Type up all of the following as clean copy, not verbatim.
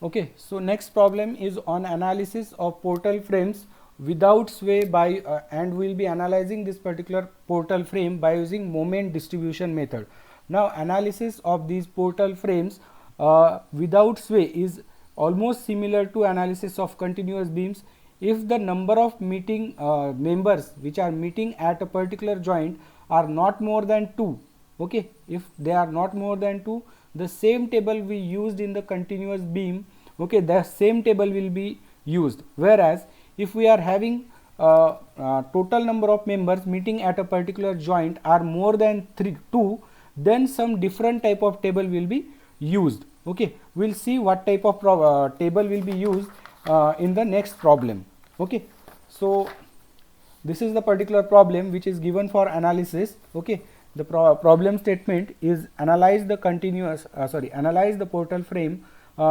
Okay, so next problem is on analysis of portal frames without sway by and we will be analyzing this particular portal frame by using moment distribution method. Now analysis of these portal frames without sway is almost similar to analysis of continuous beams. If the number of meeting members which are meeting at a particular joint are not more than 2, okay, if they are not more than 2, the same table we used in the continuous beam, okay, the same table will be used. Whereas if we are having total number of members meeting at a particular joint are more than 2, then some different type of table will be used. Okay, we'll see what type of table will be used in the next problem. Okay, so this is the particular problem which is given for analysis. Okay, the problem statement is analyze the continuous analyze the portal frame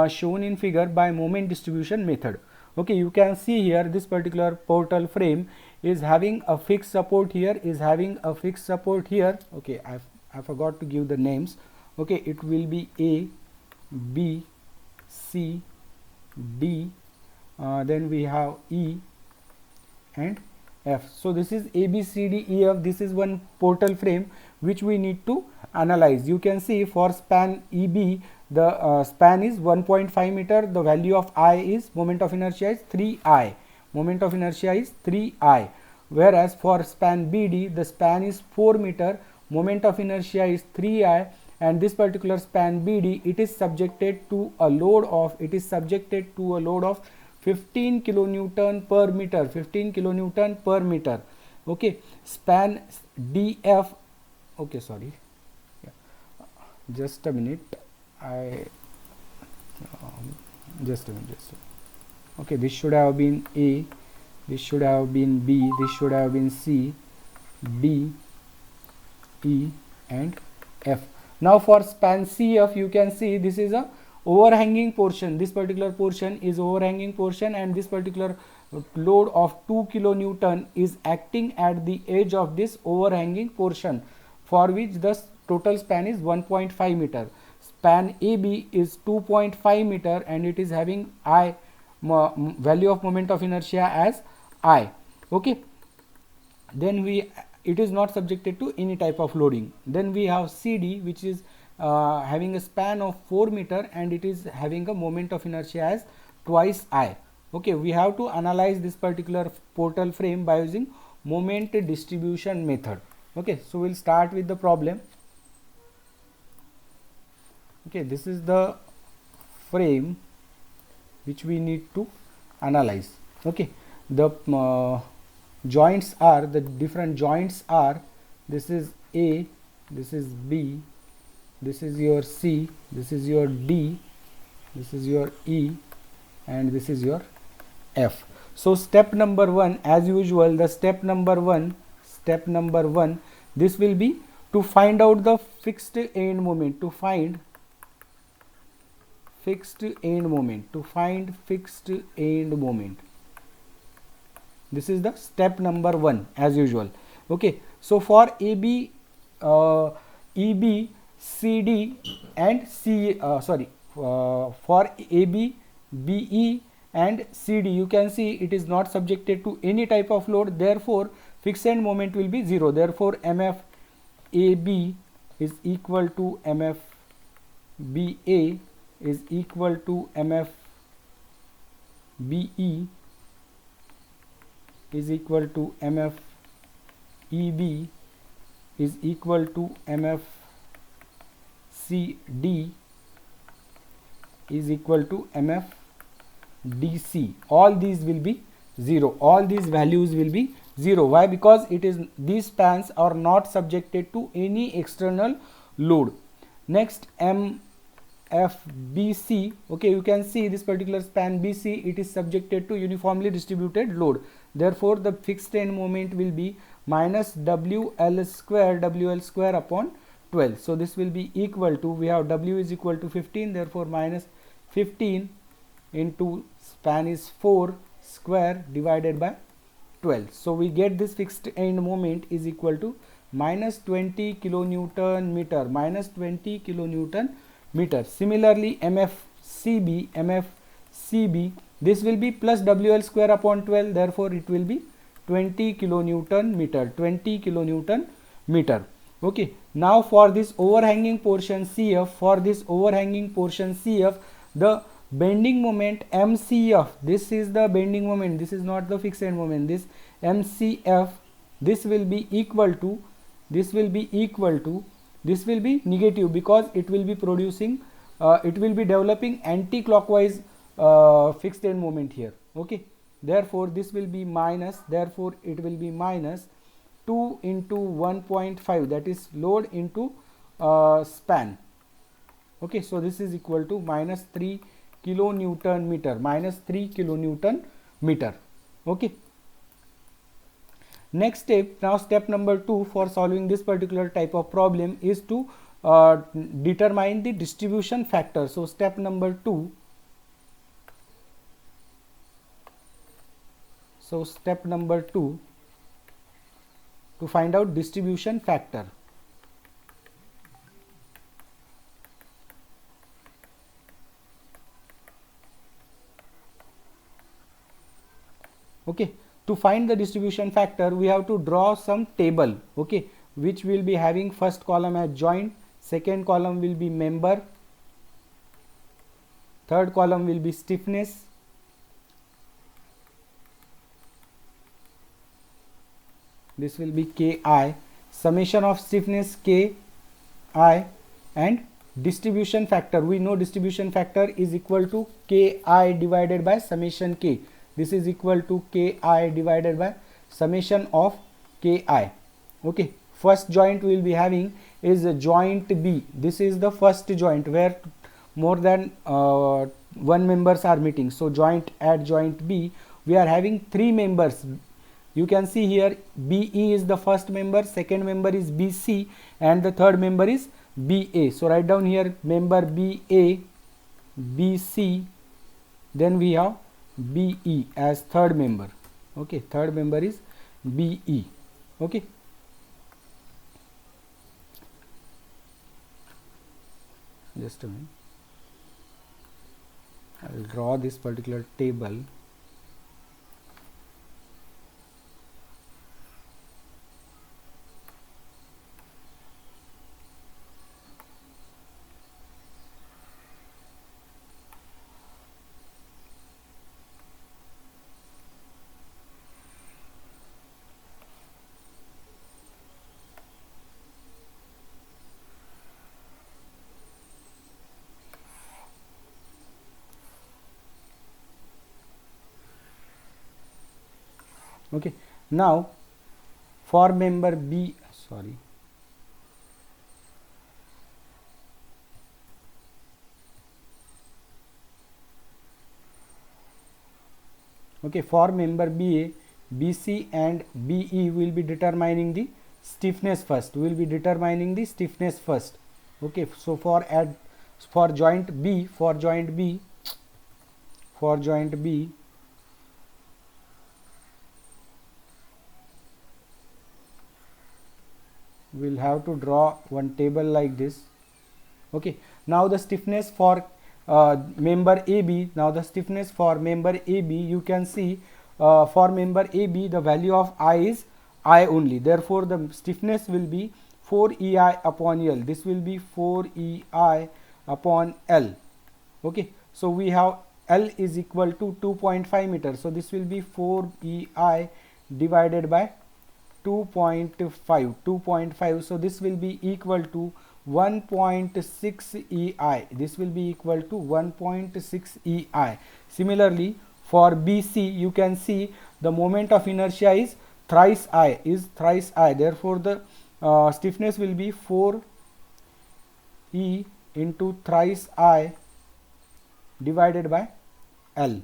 shown in figure by moment distribution method. Okay, you can see here this particular portal frame is having a fixed support here, is having a fixed support here. Okay, I forgot to give the names. Okay, it will be A, B, C, D, then we have E and F. So this is A, B, C, D, E, F. This is one portal frame which we need to analyze. You can see for span EB, the span is 1.5 meter. The value of I is moment of inertia is 3I. Moment of inertia is 3I. Whereas for span BD, the span is 4 meter. Moment of inertia is 3I. And this particular span BD, it is subjected to a load of 15 kilonewton per meter, 15 kilonewton per meter. Okay, span DF, okay, sorry, yeah. Just a minute, just a minute. Okay, this should have been A, this should have been B, this should have been C, D, E and F. Now for span CF, you can see this is a overhanging portion. This particular portion is overhanging portion, and this particular load of 2 kilonewton is acting at the edge of this overhanging portion, for which the total span is 1.5 meter. Span AB is 2.5 meter and it is having I value of moment of inertia as I. Okay, then it is not subjected to any type of loading. Then we have CD, which is having a span of 4 meter and it is having a moment of inertia as twice I. Okay, we have to analyze this particular portal frame by using moment distribution method. Okay, so we'll start with the problem. Okay, this is the frame which we need to analyze. Okay, the joints are, the different joints are, this is A, this is B, this is your C, this is your D, this is your E and this is your F. So step number 1, as usual, the step number 1, this will be to find out the fixed end moment, to find fixed end moment. This is the step number 1 as usual. Okay, so for AB, EB, CD and for AB, BE and CD, you can see it is not subjected to any type of load, therefore fixed end moment will be 0. Therefore MF AB is equal to MF BA is equal to MF BE is equal to MF EB is equal to MF CD is equal to MF DC. All these will be 0. All these values will be 0. Why? Because it is, these spans are not subjected to any external load. Next, MFBC. Okay, you can see this particular span BC, it is subjected to uniformly distributed load. Therefore the fixed end moment will be minus WL square upon 12. So this will be equal to, we have W is equal to 15, therefore minus 15 into span is 4 square divided by 12. So we get this fixed end moment is equal to minus 20 kilonewton meter, minus 20 kilonewton meter. Similarly MFCB, CB, this will be plus WL square upon 12, therefore it will be 20 kilonewton meter, 20 kilonewton meter. Okay, now for this overhanging portion CF, the bending moment MCF, this is the bending moment, this is not the fixed end moment, this MCF, this will be equal to, this will be negative, because it will be producing, it will be developing anti-clockwise fixed end moment here. Okay, therefore this will be minus, therefore it will be minus 2 into 1.5, that is load into span. Okay, so this is equal to minus 3 kilonewton meter, minus 3 kilonewton meter. Okay, next step, now step number 2 for solving this particular type of problem is to determine the distribution factor. So step number 2, to find out distribution factor. Okay, to find the distribution factor we have to draw some table, okay, which will be having first column as joint, second column will be member, third column will be stiffness, this will be Ki, summation of stiffness Ki, and distribution factor. We know distribution factor is equal to Ki divided by summation K. This is equal to Ki divided by summation of Ki. Okay, first joint we will be having is joint B. This is the first joint where more than one members are meeting. So joint at joint B we are having 3 members. You can see here BE is the first member, second member is BC, and the third member is BA. So write down here member BA, BC, then we have BE as third member. Okay, third member is BE. Okay, just a minute, I will draw this particular table. Okay, now for member B, okay, for member BA, BC and BE will be determining the stiffness first. Okay, so for joint B, we'll have to draw one table like this. Okay, now the stiffness for member AB, you can see for member AB the value of I is I only, therefore the stiffness will be 4 EI upon L. This will be 4 EI upon L. Okay, so we have L is equal to 2.5 meters, so this will be 4 EI divided by 2.5, so this will be equal to 1.6 EI. This will be equal to 1.6 EI. Similarly, for BC, you can see the moment of inertia is thrice I, therefore the stiffness will be 4 E into thrice I divided by L.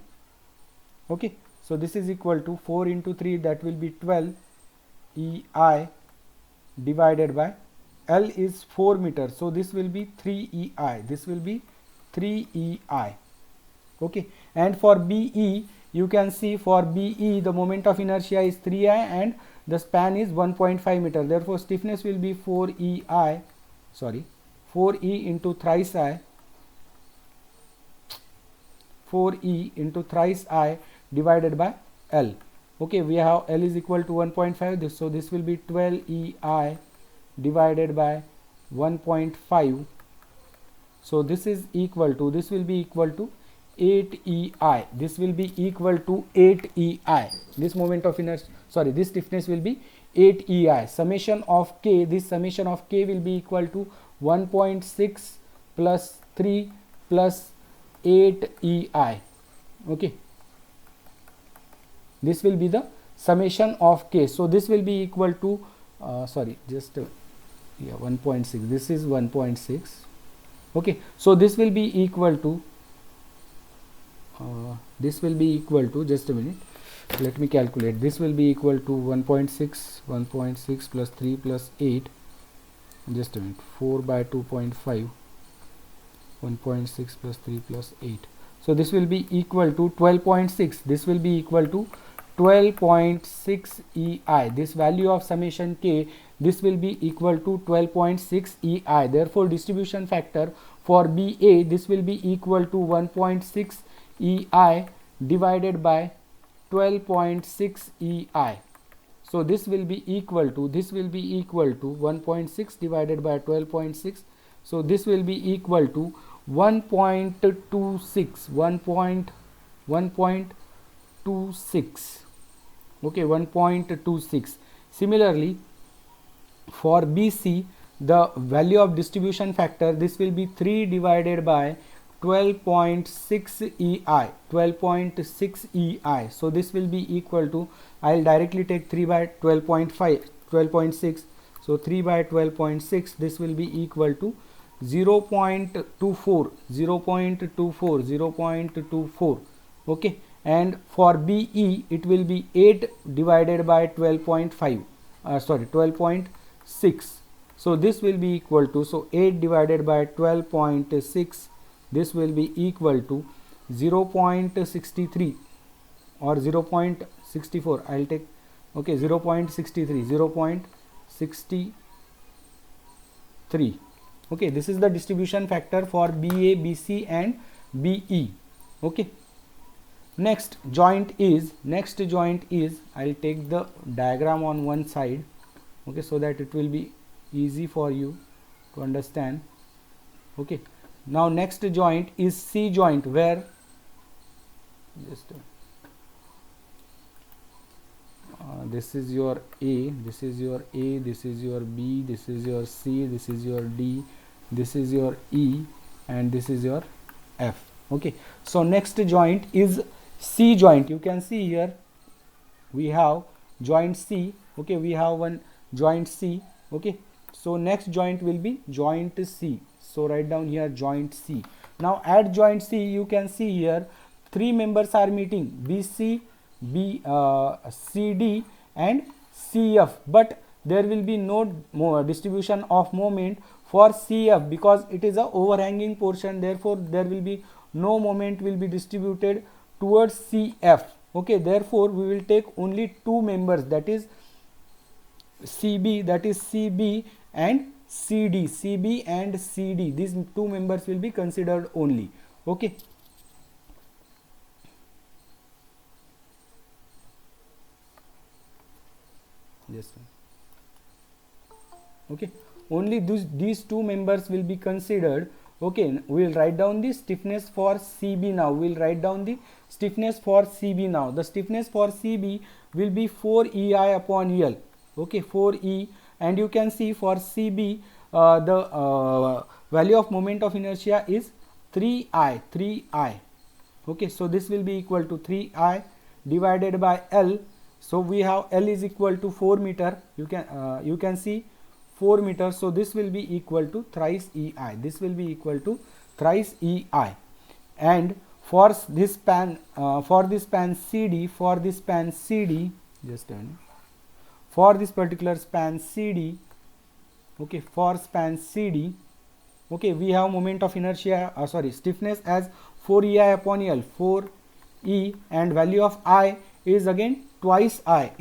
Okay, so this is equal to 4 into 3, that will be 12 EI divided by L is 4 meters, so this will be 3 EI. Okay, and for BE, you can see for BE the moment of inertia is 3I and the span is 1.5 meter, therefore stiffness will be 4 E into thrice I 4e into thrice I divided by L. Okay, we have L is equal to 1.5, so this will be 12ei divided by 1.5. So this is equal to, this will be equal to 8ei. This will be equal to 8ei. This moment of inertia, sorry, this stiffness will be 8ei. Summation of k, this summation of k will be equal to 1.6 plus 3 plus 8ei. Okay, this will be the summation of k. So this will be equal to sorry, just yeah, 1.6. This is 1.6. Okay, so this will be equal to just a minute, let me calculate. This will be equal to 1.6 plus 3 plus 8, just a minute, 4 by 2.5, 1.6 plus 3 plus 8. So this will be equal to 12.6. This will be equal to 12.6 ei. This value of summation k, this will be equal to 12.6 ei. Therefore distribution factor for BA, this will be equal to 1.6 ei divided by 12.6 ei. So this will be equal to 1.6 divided by 12.6. So this will be equal to 1.26, 1.26. Okay, 1.26. Similarly, for BC, the value of distribution factor, this will be 3 divided by 12.6 ei, 12.6 ei. So this will be equal to, I'll directly take 3 by 12.6. So 3 by 12.6, this will be equal to 0.24, 0.24. Okay, and for BE, it will be 8 divided by 12.5, 12.6. So this will be equal to, so 8 divided by 12.6, this will be equal to 0.63 or 0.64. I'll take, okay, 0.63. Okay, this is the distribution factor for BA, BC and BE. Okay, next joint is, I'll take the diagram on one side, okay, so that it will be easy for you to understand. Okay, now next joint is C joint, where just this is your A, this is your A, this is your B, this is your C, this is your D, this is your E, and this is your F. Okay, so next joint is C joint. You can see here we have joint C. Okay, we have one joint C. Okay, so next joint will be joint C. So write down here joint C. Now at joint C, you can see here 3 members are meeting, BC, CD and CF, but there will be no distribution of moment for CF because it is a overhanging portion. Therefore there will be no moment will be distributed towards CF. Okay, therefore we will take only 2 members, that is CB, that is CB and CD. CB and CD, these 2 members will be considered only. Okay, yes, okay, only these 2 members will be considered. Okay, we will write down the stiffness for CB now. We will write down the stiffness for CB now. The stiffness for CB will be 4 EI upon L. Okay, 4E, and you can see for CB the value of moment of inertia is 3I. Okay, so this will be equal to 3I divided by L. So we have L is equal to 4 meter. You can see 4 meters. So this will be equal to thrice EI. This will be equal to thrice EI. And for this span, CD, just a minute. For this particular span CD, okay, for span CD, okay, we have moment of inertia, stiffness as 4 EI upon L, 4 E, and value of I is again twice I,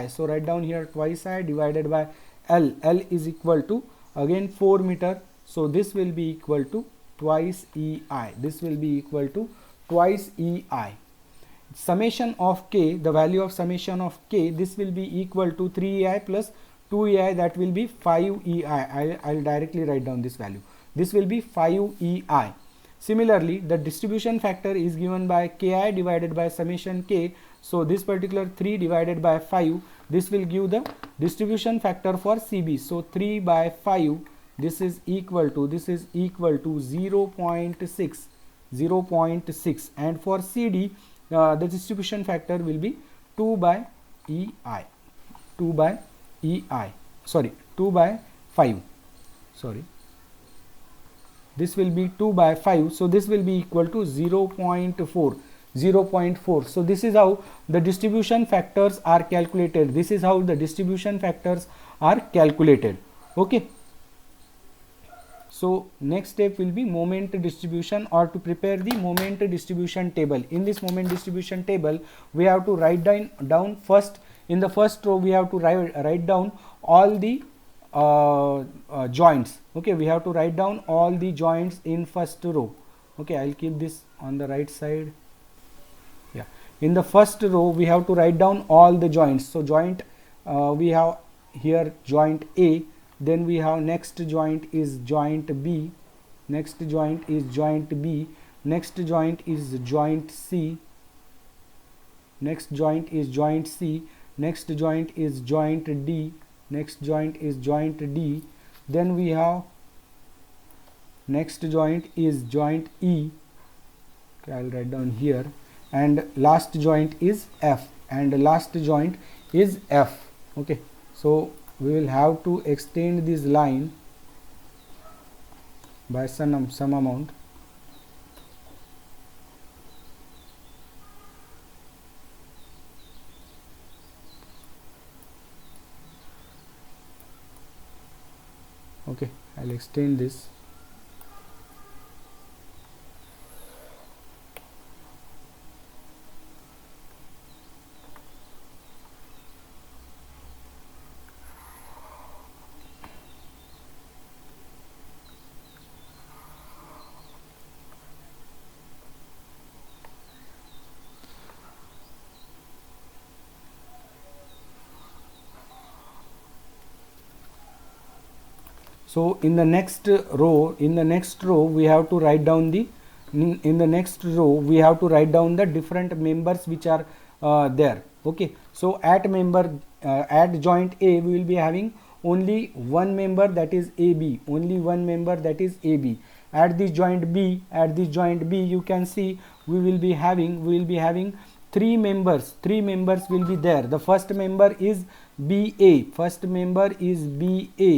so write down here twice I divided by L. L is equal to again 4 meter, so this will be equal to twice EI. This will be equal to twice EI. Summation of k, the value of summation of k, this will be equal to 3EI plus 2EI, that will be 5EI. I'll directly write down this value. This will be 5EI. Similarly, the distribution factor is given by Ki divided by summation k. So this particular 3 divided by 5, this will give the distribution factor for CB. So 3 by 5, this is equal to 0.6, 0.6, and for CD the distribution factor will be 2 by EI, 2 by 5, sorry, this will be 2 by 5, so this will be equal to 0.4, 0.4. So this is how the distribution factors are calculated. This is how the distribution factors are calculated. Okay. So next step will be moment distribution, or to prepare the moment distribution table. In this moment distribution table, we have to write down first, in the first row we have to write down all the joints. Okay, we have to write down all the joints in first row. Okay, I'll keep this on the right side. Yeah, in the first row we have to write down all the joints. So joint, we have here joint A, then we have next joint is joint B, next joint is joint B, next joint is joint C, next joint is joint C, next joint is joint D, next joint is joint D, then we have next joint is joint E. Okay, I'll write down here, and last joint is F, and last joint is F. Okay, so we will have to extend this line by some amount. Okay, I'll extend this. So in the next row, we have to write down the different members which are there. Okay, so at joint A we will be having only one member, that is AB, only one member, that is AB. At this joint B, you can see we will be having three members will be there. The first member is BA,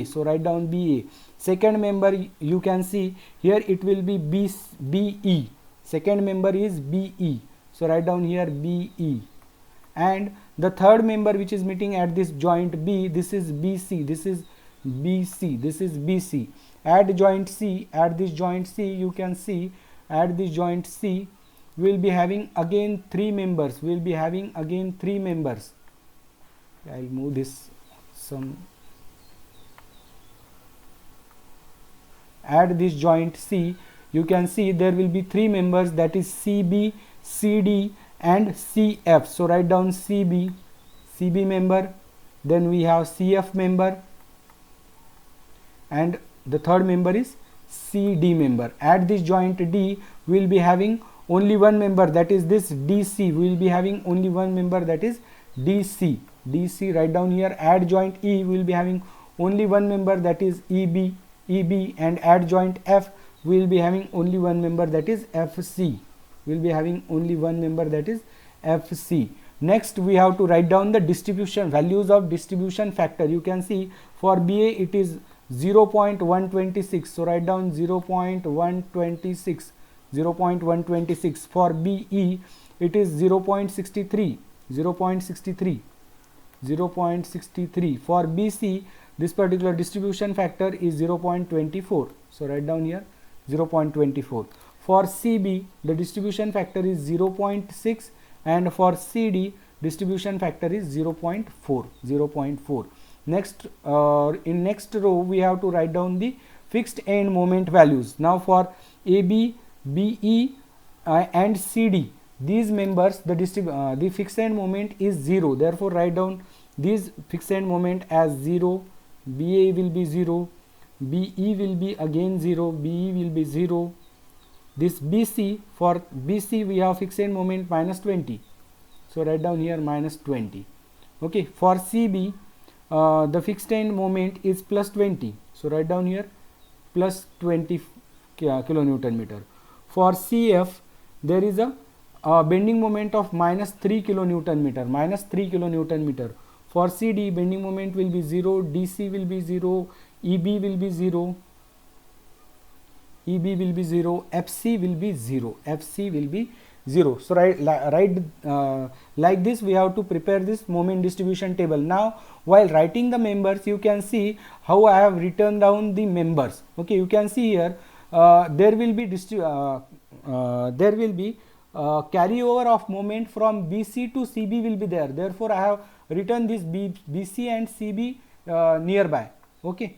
so write down BA. Second member, you can see here it will be BE, second member is BE, so write down here BE. And the third member which is meeting at this joint B, this is BC, this is BC. At this joint C, you can see at this joint C we will be having again three members. I'll move this some. At this joint C, you can see there will be three members, that is CB, CD and CF. So write down CB member, then we have CF member, and the third member is CD member. At this joint D, we will be having only one member, that is this DC. We will be having only one member, that is DC. Write down here. At joint E, we will be having only one member, that is EB. And at joint F, we will be having only one member, that is FC. Next, we have to write down the values of distribution factor. You can see for BA it is 0.126. So write down 0.126. For BE it is 0.63. For BC, this particular distribution factor is 0.24. So write down here 0.24. For CB, the distribution factor is 0.6, and for CD, distribution factor is 0.4. Next, in next row, we have to write down the fixed end moment values. Now for AB, BE, and CD, these members, the fixed end moment is 0, therefore write down these fixed end moment as 0. BA will be 0, BE will be again 0, BE will be 0. This BC, for BC we have fixed end moment minus 20, so write down here minus 20. Okay, for CB the fixed end moment is plus 20, so write down here plus 20 kilonewton meter. For CF there is a bending moment of minus 3 kilonewton meter, minus 3 kilonewton meter. For CD bending moment will be 0, DC will be 0, EB will be 0, EB will be 0, FC will be 0, FC will be 0. So write like this we have to prepare this moment distribution table. Now while writing the members, you can see how I have written down the members. Okay, you can see here there will be carryover of moment from BC to CB will be there, therefore I have written this BC and CB nearby. Okay,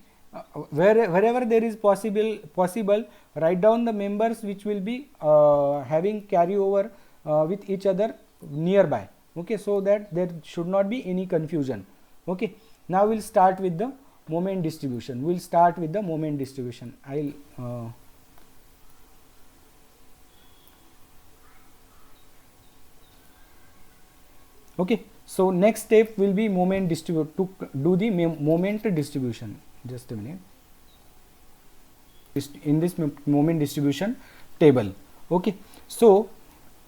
wherever there is possible write down the members which will be having carryover with each other nearby. Okay, so that there should not be any confusion. Okay, now we'll start with the moment distribution. We'll start with the moment distribution. I'll okay, so next step will be moment distribute to do the moment distribution. Just a minute. In this moment distribution table. Okay, so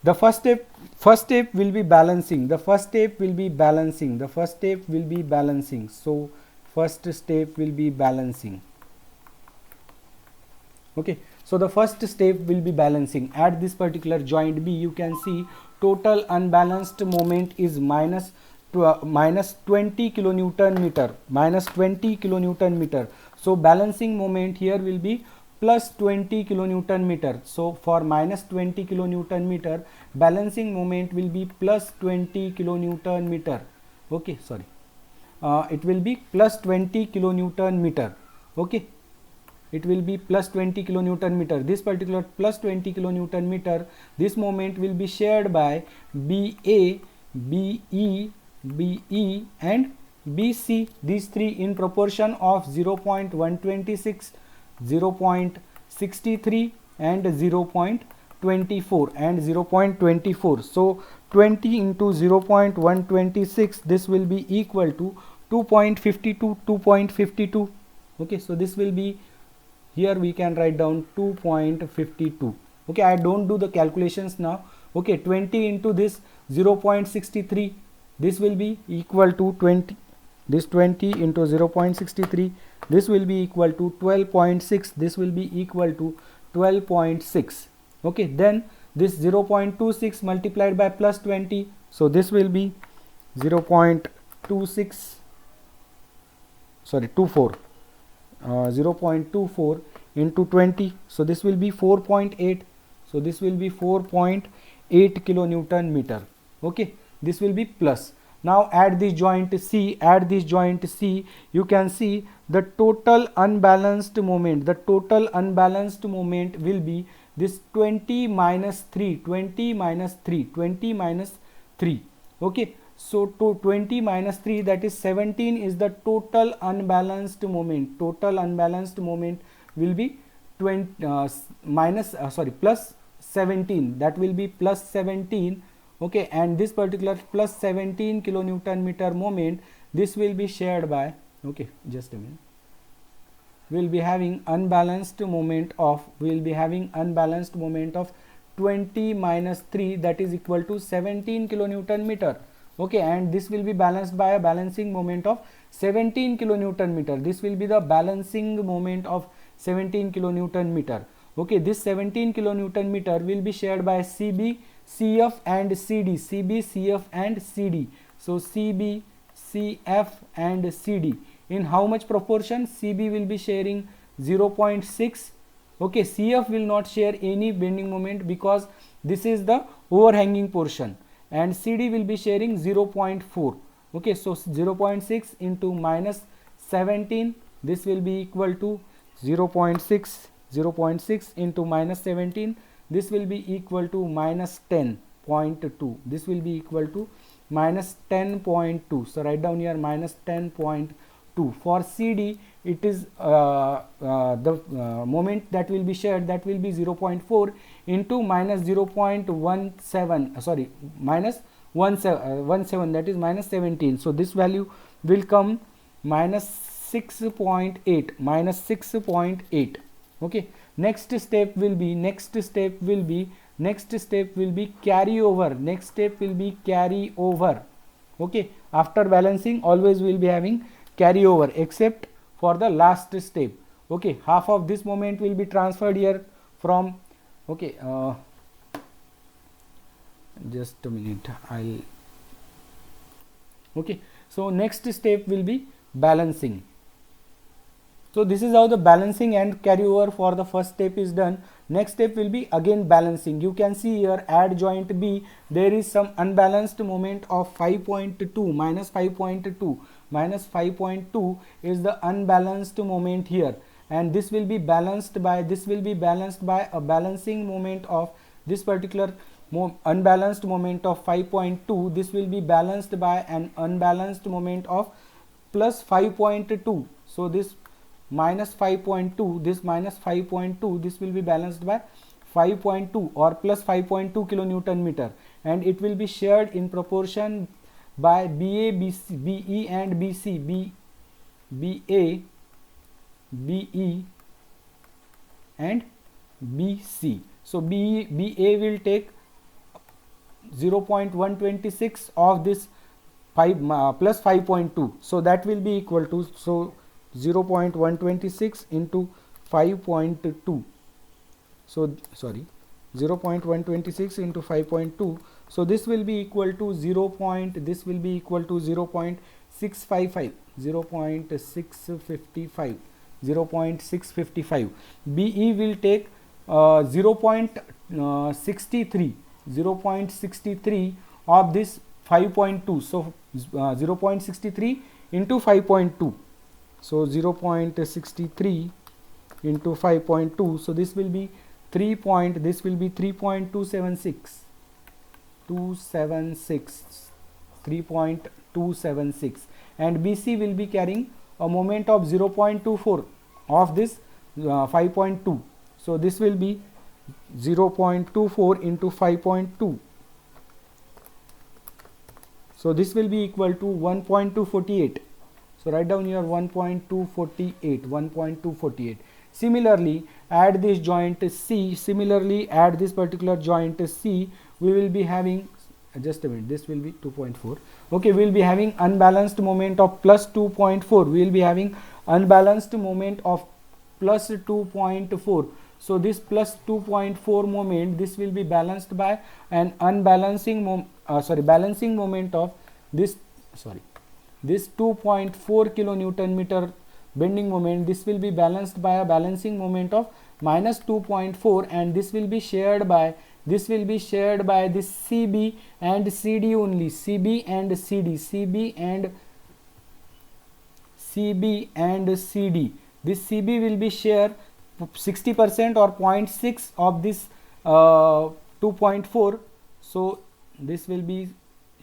the first step will be balancing. The first step will be balancing. The first step will be balancing. So first step will be balancing. Okay, so the first step will be balancing. At this particular joint B, you can see total unbalanced moment is minus 20 kilonewton meter, minus 20 kilonewton meter. So balancing moment here will be plus 20 kilonewton meter. So for minus 20 kilonewton meter, balancing moment will be plus 20 kilonewton meter. Okay, sorry, it will be plus 20 kilonewton meter. Okay, it will be plus 20 kilonewton meter. This particular plus 20 kilonewton meter, this moment will be shared by BA, BE, BE and BC, these three in proportion of 0.126, 0.63 and 0.24 and 0.24. So 20 into 0.126, this will be equal to 2.52, 2.52. Okay, so this will be, here we can write down 2.52. Okay, I don't do the calculations now. Okay, 20 into this 0.63, this will be equal to 20, this 20 into 0.63, this will be equal to 12.6, this will be equal to 12.6. Okay, then this 0.26 multiplied by plus 20, so this will be 0.26, sorry 24, 0.24 into 20, so this will be 4.8, so this will be 4.8 kilonewton meter. Okay, this will be plus. Now add this joint C, add this joint C, you can see the total unbalanced moment, the total unbalanced moment will be this 20 minus 3, 20 minus 3, 20 minus 3. Okay, so to 20 minus 3, that is 17 is the total unbalanced moment. Total unbalanced moment will be 20 plus 17, that will be plus 17. Okay, and this particular plus 17 kilonewton meter moment, this will be shared by, okay, just a minute, we'll be having unbalanced moment of, 20 minus 3, that is equal to 17 kilonewton meter. Okay, and this will be balanced by a balancing moment of 17 kilonewton meter. This will be the balancing moment of 17 kilonewton meter. Okay, this 17 kilonewton meter will be shared by CB, CF and CD, CB, CF and CD. So CB, CF and CD. In how much proportion? CB will be sharing 0.6. Okay, CF will not share any bending moment because this is the overhanging portion, and CD will be sharing 0.4. Okay, so 0.6 into minus 17, this will be equal to 0.6. 0.6 into minus 17, this will be equal to minus 10.2. This will be equal to minus 10.2. So write down here minus 10.2. For CD, it is the moment that will be shared, that will be 0.4 into minus 0.17, sorry, minus 17, that is minus 17. So this value will come minus 6.8, minus 6.8. Okay, next step will be carry over. Next step will be carry over. Okay, after balancing always we will be having carry over, except for the last step. Okay, half of this moment will be transferred here from, okay, just a minute, I'll, okay, so next step will be balancing. So this is how the balancing and carryover for the first step is done. Next step will be again balancing. You can see here at joint B there is some unbalanced moment of 5.2, minus 5.2. Minus 5.2 is the unbalanced moment here, and this will be balanced by a balancing moment of this particular unbalanced moment of 5.2. This will be balanced by an unbalanced moment of plus 5.2. So this minus 5.2, this minus 5.2, this will be balanced by 5.2 or plus 5.2 kilonewton meter, and it will be shared in proportion by BA, BC, BE and BC, BA, BE and BC. So BA will take 0.126 of this 5 plus 5.2, so that will be equal to, so 0.126 into 5.2, so sorry, 0.126 into 5.2, so this will be equal to 0.655, 0.655. BE will take 0.63 of this 5.2, so 0.63 into 5.2, so 0.63 into 5.2, so this will be 3.276, 3.276, and BC will be carrying a moment of 0.24 of this 5.2, so this will be 0.24 into 5.2, so this will be equal to 1.248. So write down here 1.248. Similarly, add this joint C. Similarly, add this particular joint C. We will be having, just a minute, this will be 2.4. Okay, we will be having unbalanced moment of plus 2.4. We will be having unbalanced moment of plus 2.4. So this plus 2.4 moment, this will be balanced by an unbalancing balancing moment of this, this 2.4 kilonewton meter bending moment. This will be balanced by a balancing moment of minus 2.4, and this will be shared by this CB and CD only, CB and CD, this CB will be share 60% or 0.6 of this 2.4, so this will be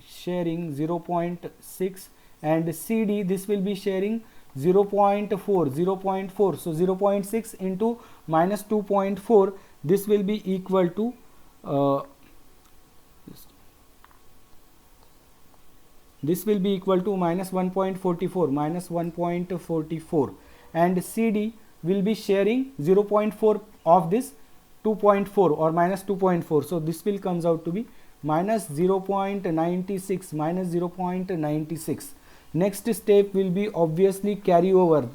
sharing 0.6, and CD this will be sharing 0.4, so 0.6 into minus 2.4, this will be equal to minus 1.44, and CD will be sharing 0.4 of this 2.4 or minus 2.4, so this will comes out to be minus 0.96. Next step will be obviously carry over.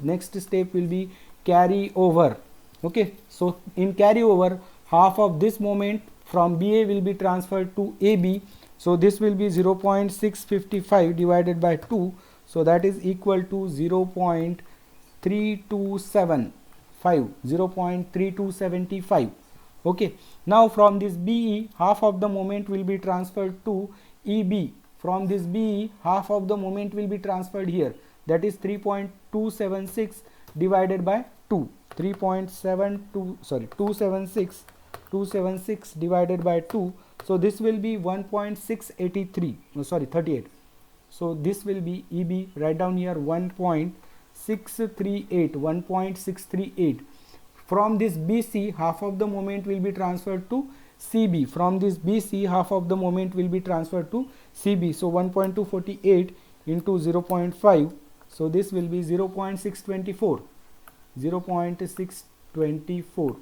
Okay, so in carry over, half of this moment from BA will be transferred to AB, so this will be 0.655 divided by 2, so that is equal to 0.3275. Okay, now from this BE, half of the moment will be transferred to EB. From this BE, half of the moment will be transferred here, that is 3.276 divided by 2, 276 276 divided by 2, so this will be 1.683, no, sorry, 38. So this will be EB, write down here 1.638. From this BC, half of the moment will be transferred to CB. From this BC, half of the moment will be transferred to CB. So 1.248 into 0.5. So this will be 0.624. 0.624.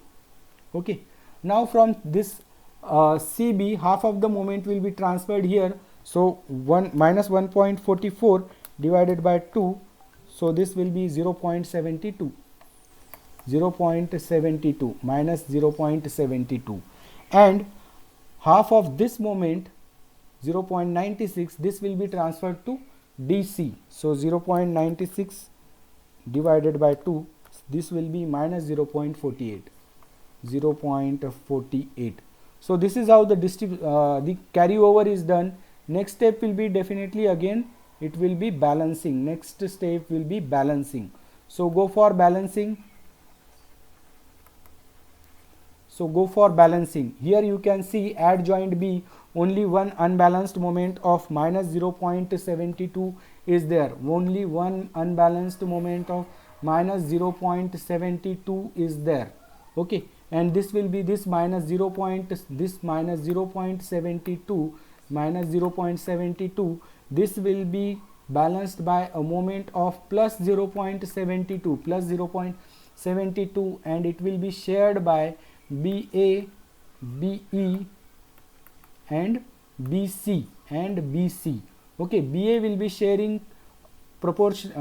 Okay. Now from this CB, half of the moment will be transferred here. So 1 minus 1.44 divided by 2. So this will be 0.72. 0.72 minus 0.72, and half of this moment 0.96, this will be transferred to DC. So 0.96 divided by 2, this will be minus 0.48. 0.48. So this is how the carryover is done. Next step will be definitely again it will be balancing. Next step will be balancing. So go for balancing. So go for balancing. Here you can see at joint B only one unbalanced moment of minus 0.72 is there. Only one unbalanced moment of minus 0.72 is there. Okay, and this will be this minus 0.72 minus 0.72. This will be balanced by a moment of plus 0.72 and it will be shared by BA, BE and BC and BC. Okay, BA will be sharing proportion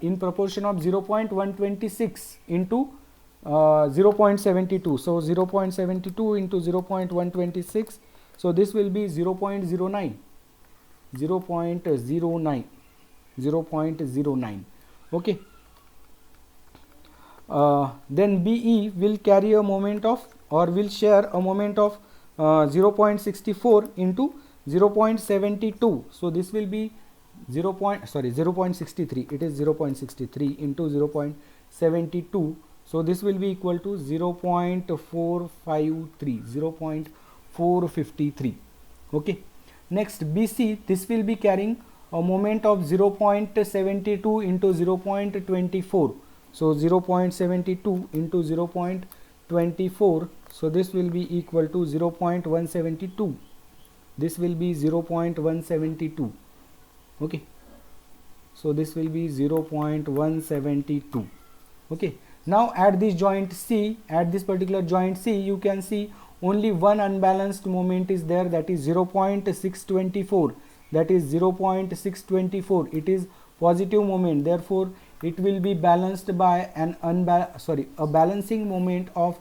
in proportion of 0.126 into 0.72. So 0.72 into 0.126. So this will be 0.09. 0.09. Okay. Then BE will carry a moment of, or will share a moment of 0.64 into 0.72. So this will be 0.63. It is 0.63 into 0.72. So this will be equal to 0.453. 0.453. Okay. Next BC, this will be carrying a moment of 0.72 into 0.24. So 0.72 into 0.24. So this will be equal to 0.172. This will be 0.172. Okay. So this will be 0.172. Okay. Now at this joint C, at this particular joint C, you can see only one unbalanced moment is there, that is 0.624. That is 0.624. It is positive moment. Therefore, it will be balanced by an a balancing moment of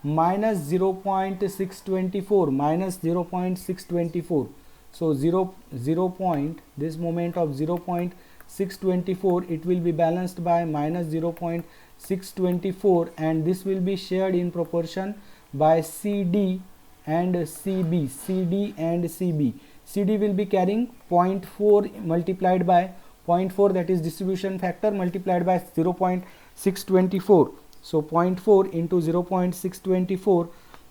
minus 0.624. Minus 0.624. So this moment of 0.624, it will be balanced by minus 0.624, and this will be shared in proportion by CD and CB. CD and CB. CD will be carrying 0.4 multiplied by 0.4, that is distribution factor, multiplied by 0.624. So 0.4 into 0.624.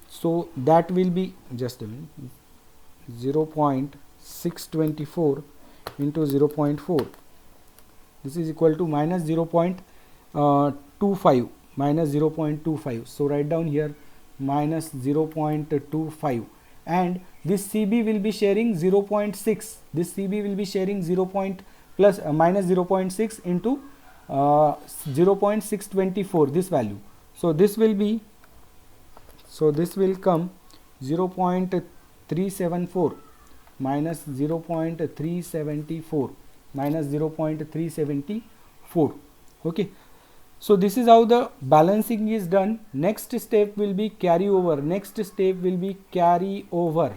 So that will be, just a minute, 0.624 into 0.4. This is equal to minus 0.25. Minus 0.25. So write down here minus 0.25, and this CB will be sharing 0.6. This CB will be sharing minus 0.6 into 0.624, this value. So this will be, so this will come 0.374 minus 0.374 minus 0.374. Okay. So this is how the balancing is done. Next step will be carryover. Next step will be carryover.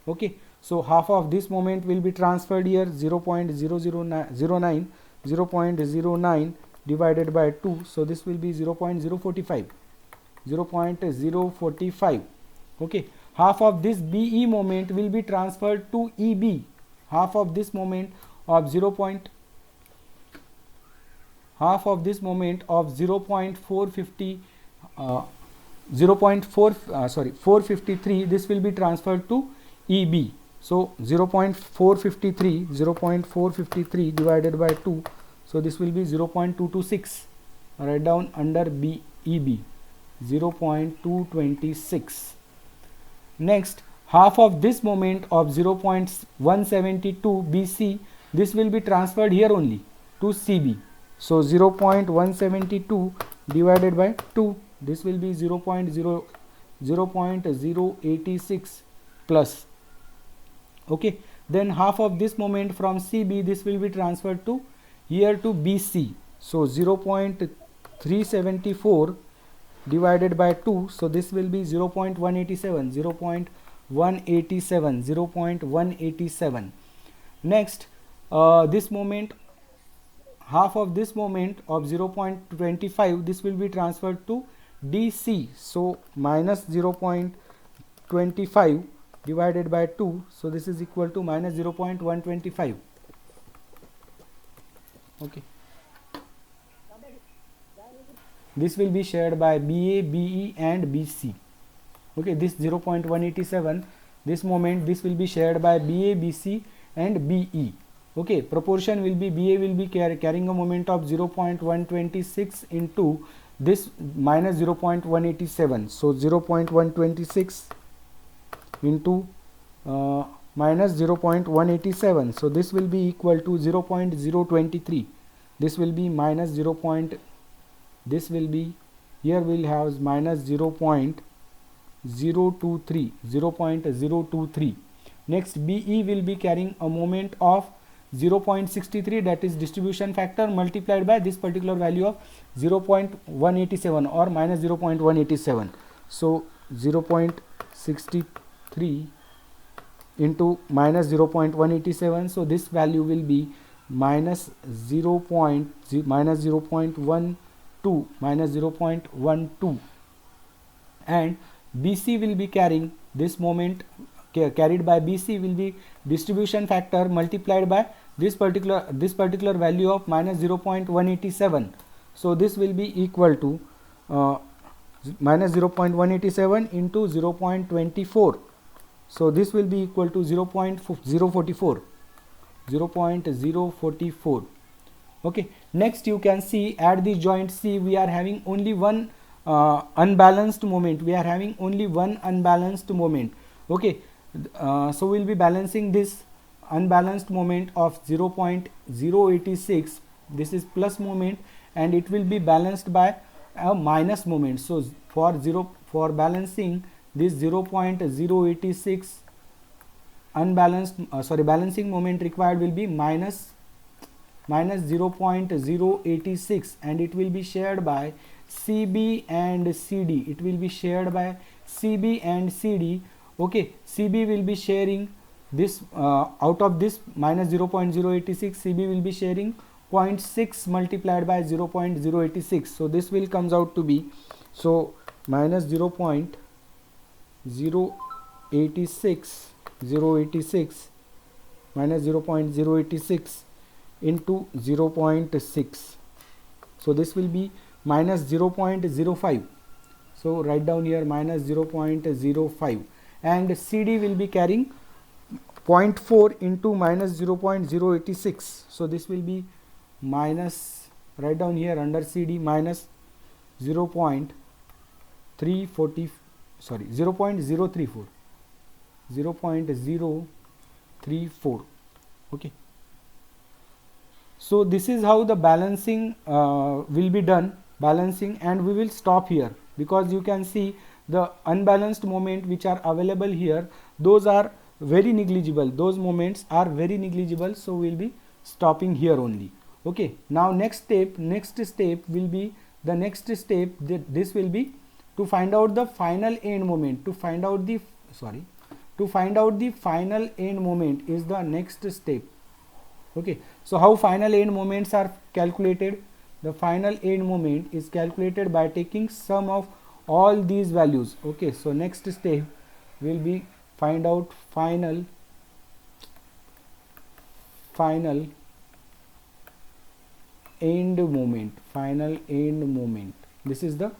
Okay. So half of this moment will be transferred here, 0.009 divided by 2. So this will be 0.045. 0.045. Okay. Half of this BE moment will be transferred to EB. Half of this moment of 0.450 453, this will be transferred to EB. So 0.453 divided by 2, so this will be 0.226. Write down under EB 0.226. Next, half of this moment of 0.172 BC, this will be transferred here only to CB. So 0.172 divided by 2, this will be 0.086 plus. Okay, then half of this moment from CB, this will be transferred to here to BC. So 0.374 divided by 2, so this will be 0.187, 0.187. Next, this moment, half of this moment of 0.25, this will be transferred to DC. So minus 0.25 divided by 2, so this is equal to minus 0.125. Okay, this will be shared by BA, BE and BC. Okay, this 0.187, this moment, this will be shared by BA, BC and BE. Okay, proportion will be BA will be carrying a moment of 0.126 into this minus 0.187. So 0.126 into minus 0.187. So this will be equal to 0.023. This will be minus 0. This will be, here we'll have minus 0.023. Next, BE will be carrying a moment of 0.63, that is distribution factor, multiplied by this particular value of 0.187 or minus 0.187. So 0.63 into minus 0.187, so this value will be minus 0.12, minus 0.12, and BC will be carrying this moment, carried by BC will be distribution factor multiplied by this particular value of minus 0.187. So this will be equal to minus 0.187 into 0.24. So this will be equal to 0.044. Okay, next you can see at the joint C we are having only one unbalanced moment. We are having only one unbalanced moment. Okay, so we'll be balancing this unbalanced moment of 0.086. This is plus moment and it will be balanced by a minus moment. So for balancing this 0.086 unbalanced balancing moment required will be minus 0.086, and it will be shared by CB and CD. It will be shared by CB and CD. Okay, CB will be sharing this out of this minus 0.086, CB will be sharing 0.6 multiplied by 0.086. So this will comes out to be, so minus 0.086 minus 0.086 into 0.6. So this will be minus 0.05. So write down here minus 0.05, and CD will be carrying 0.4 into minus 0.086. So this will be minus, write down here under CD, minus 0.034. Okay, so this is how the balancing will be done, and we will stop here, because you can see the unbalanced moment which are available here, those are very negligible, those moments are very negligible. So we will be stopping here only. Okay, now next step will be the next step, this will be to find out the final end moment. To find out the final end moment is the next step. Okay, so how final end moments are calculated? The final end moment is calculated by taking sum of all these values. Okay, so next step will be find out final end moment. This is the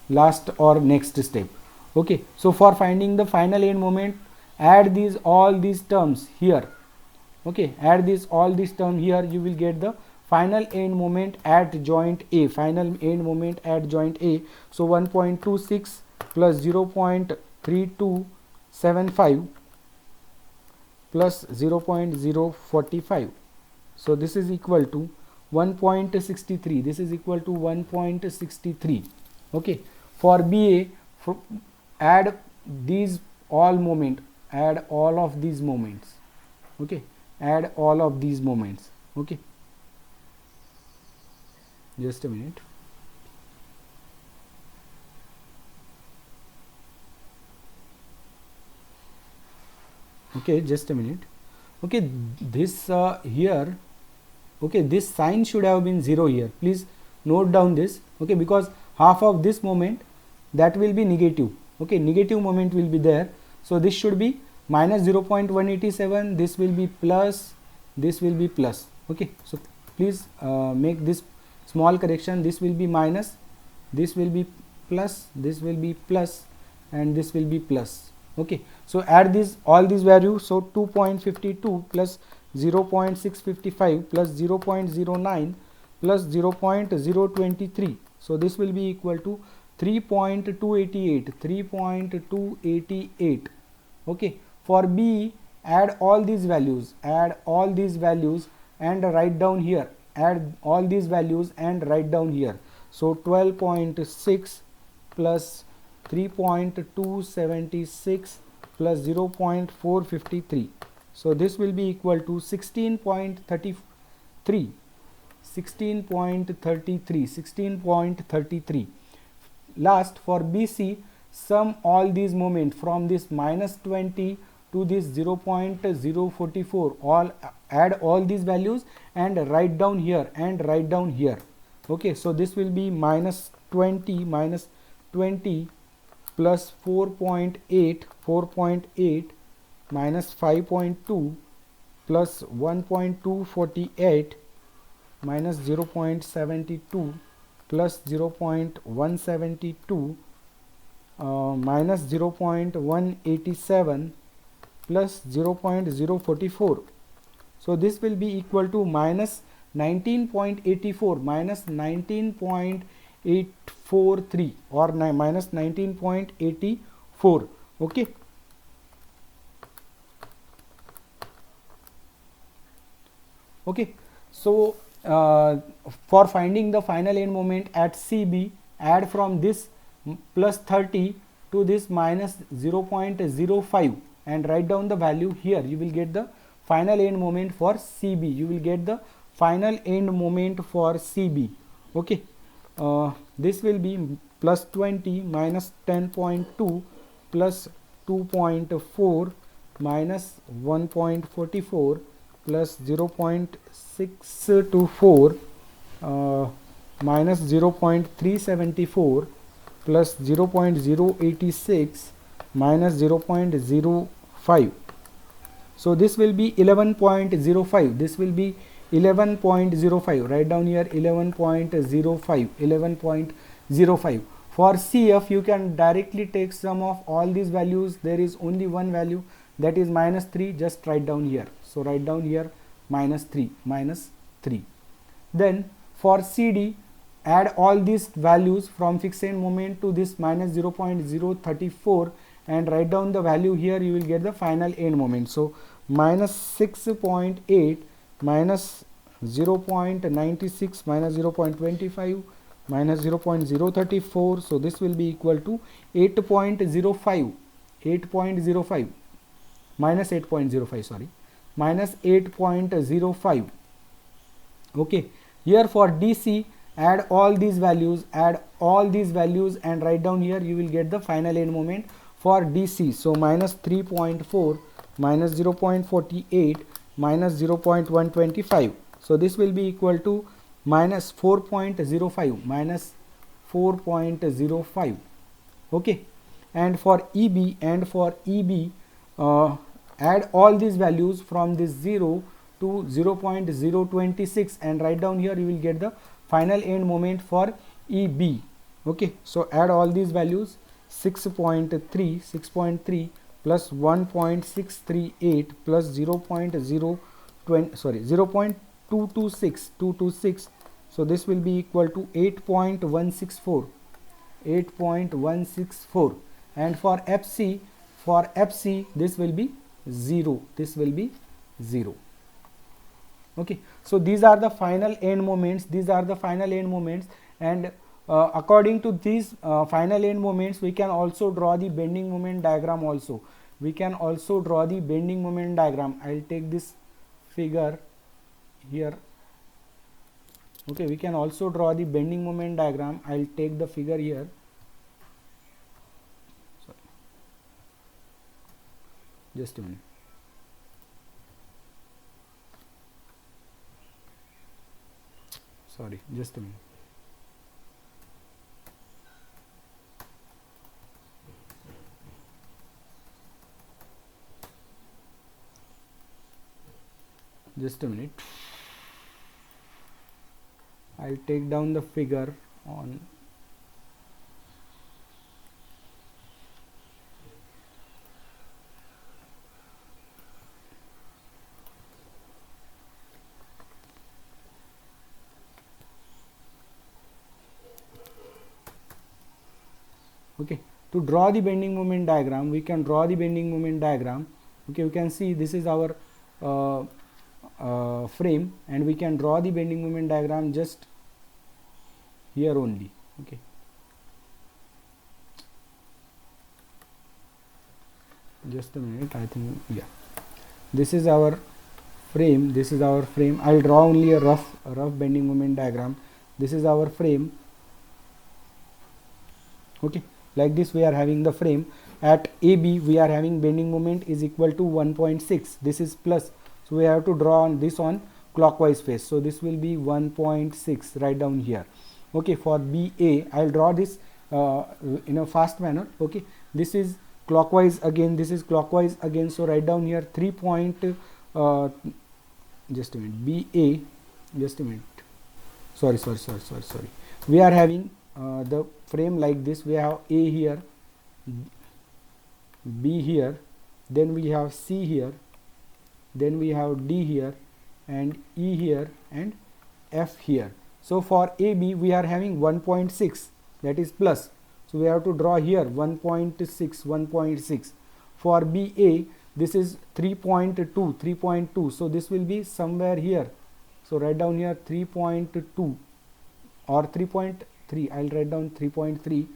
last or next step. Okay, so for finding the final end moment, add these all these terms here. Okay, add this all this term here, you will get the final end moment at joint A, final end moment at joint A. So 1.26 plus 0.3275 plus 0.045, so this is equal to 1.63, this is equal to 1.63. okay, for BA, add these all moment, add all of these moments. Okay, add all of these moments. Okay, just a minute. Okay, just a minute. Okay, this here, okay, this sign should have been 0 here, please note down this. Okay, because half of this moment, that will be negative. Okay, negative moment will be there, so this should be minus 0.187, this will be plus, this will be plus. Okay, so please make this small correction, this will be minus, this will be plus, this will be plus, and this will be plus. Okay, so add these all these values, so 2.52 plus 0.655 plus 0.09 plus 0.023, so this will be equal to 3.288, 3.288. okay, for B, add all these values, add all these values and write down here, add all these values and write down here. So 12.6 plus 3.276 plus 0.453, so this will be equal to 16.33, 16.33. Last, for BC, sum all these moments from this minus 20 to this 0.044, all add all these values and write down here and write down here. Okay, so this will be minus 20 plus 4.8 minus 5.2 plus 1.248 minus 0.72 plus 0.172 minus 0.187 plus 0.044. So this will be equal to minus 19.84, minus 19.843 or minus 19.84. okay. Okay, so for finding the final end moment at CB, add from this plus 30 to this minus 0.05 and write down the value here. You will get the final end moment for CB. You will get the final end moment for CB. Okay, this will be plus 20 minus 10.2 plus 2.4 minus 1.44 plus 0.624 minus 0.374 plus 0.086 minus 0.05. So this will be 11.05. This will be 11.05. Write down here 11.05. 11.05. For CF, you can directly take sum of all these values. There is only one value, that is minus 3. Just write down here. So write down here minus 3, minus 3. Then for CD, add all these values from fixed end moment to this minus 0.034 and write down the value here. You will get the final end moment. So minus 6.8 minus 0.96 minus 0.25 minus 0.034. So this will be equal to 8.05, 8.05 minus 8.05, sorry, minus 8.05. okay, here for DC, add all these values, add all these values and write down here. You will get the final end moment for DC. So minus 3.4 minus 0.48 minus 0.125. so this will be equal to minus 4.05, minus 4.05. okay, and for EB, add all these values from this 0 to 0.026 and write down here. You will get the final end moment for EB. Okay, so add all these values. 6.3 plus 1.638 plus 0.226, so this will be equal to 8.164, and for FC this will be 0, okay. So these are the final end moments, and according to these final end moments, we can also draw the bending moment diagram also. I'll take this figure here. Okay, we can also draw the bending moment diagram. I'll take the figure here. Sorry. Just a minute. Sorry, just a minute. Just a minute. I'll take down the figure on. Okay, to draw the bending moment diagram, we can draw the bending moment diagram. Okay, you can see this is our frame, and we can draw the bending moment diagram just here only. Okay, just a minute. I think, yeah, this is our frame. I'll draw only a rough bending moment diagram. This is our frame. Okay, like this we are having the frame. At AB we are having bending moment is equal to 1.6. This is plus, so we have to draw on this on clockwise phase. So this will be 1.6 right down here. Okay, for BA I'll draw this in a fast manner. Okay, this is clockwise again, so write down here 3 point just a minute, BA, just a minute, sorry, we are having the frame like this. We have A here, B here, then we have C here, then we have D here, and E here, and F here. So for AB we are having 1.6, that is plus, so we have to draw here 1.6. For BA this is 3.2, so this will be somewhere here, so write down here 3.2 or 3.3. I'll write down 3.3.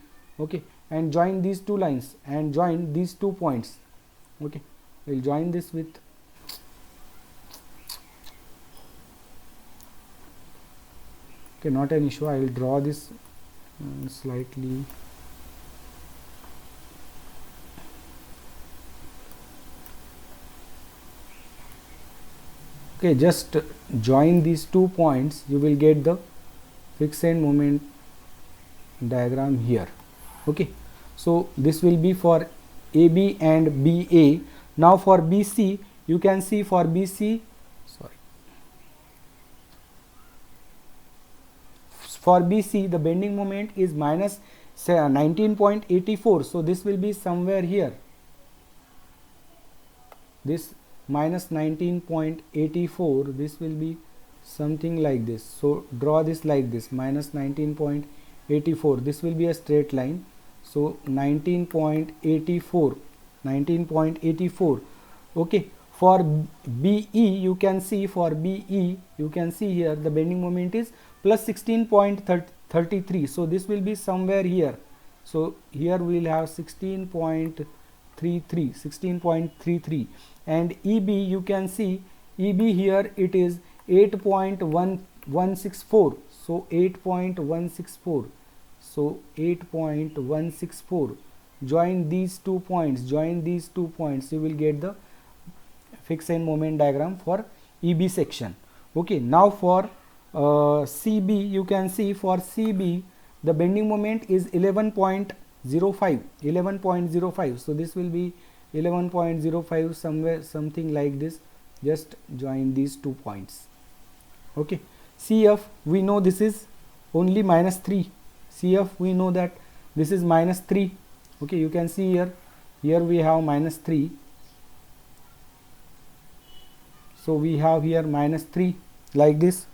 okay, and join these two lines and join these 2 points. Okay, we'll join this with okay, not an issue. I will draw this slightly. Okay, just join these 2 points, you will get the fixed end moment diagram here. Okay, so this will be for AB and BA. Now for BC, you can see for BC, for BC the bending moment is minus 19.84, so this will be somewhere here, this minus 19.84, this will be something like this. So draw this like this, minus 19.84, this will be a straight line, so 19.84. okay, for BE you can see, here the bending moment is plus 16.33, so this will be somewhere here, so here we will have 16.33, and EB you can see, EB here it is 8.164, so 8.164, join these 2 points, you will get the fixed end moment diagram for EB section. Okay, now for CB you can see, for CB the bending moment is 11.05, so this will be 11.05, somewhere something like this, just join these 2 points. Okay, CF we know this is only minus 3, CF we know that this is -3. Okay, you can see here we have -3, so we have here -3 like this.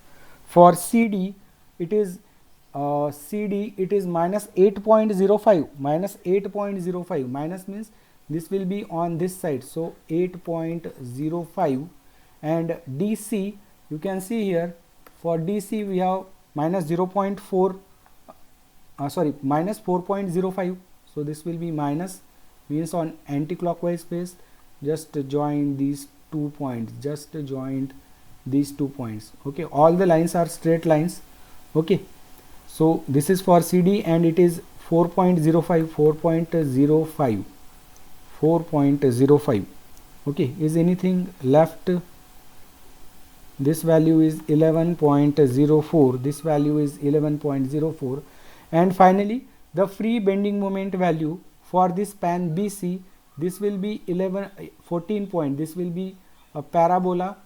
For CD it is -8.05, minus means this will be on this side, so 8.05. and DC you can see here, for DC we have -0.4, sorry, -4.05, so this will be minus, means on anti-clockwise phase. Just join these 2 points, just join these 2 points. Okay, all the lines are straight lines. Okay, so this is for CD and it is 4.05, 4.05. Okay, is anything left? This value is 11.04, this value is 11.04. and finally the free bending moment value for this span BC, this will be 14 point, this will be a parabola,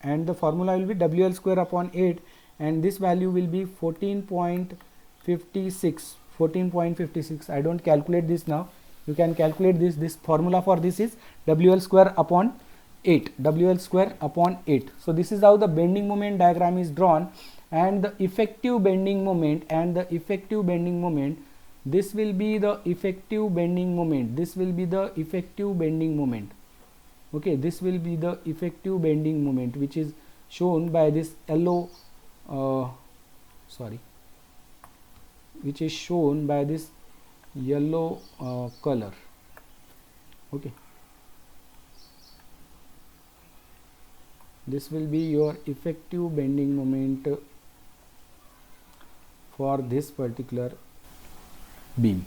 and the formula will be WL square upon 8, and this value will be 14.56. I don't calculate this now, you can calculate this formula for this is WL square upon 8, WL square upon 8. So this is how the bending moment diagram is drawn, and the effective bending moment this will be the effective bending moment, this will be the effective bending moment. Okay, this will be the effective bending moment, which is shown by this yellow which is shown by this yellow color. Okay, this will be your effective bending moment for this particular beam,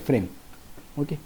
frame. Okay,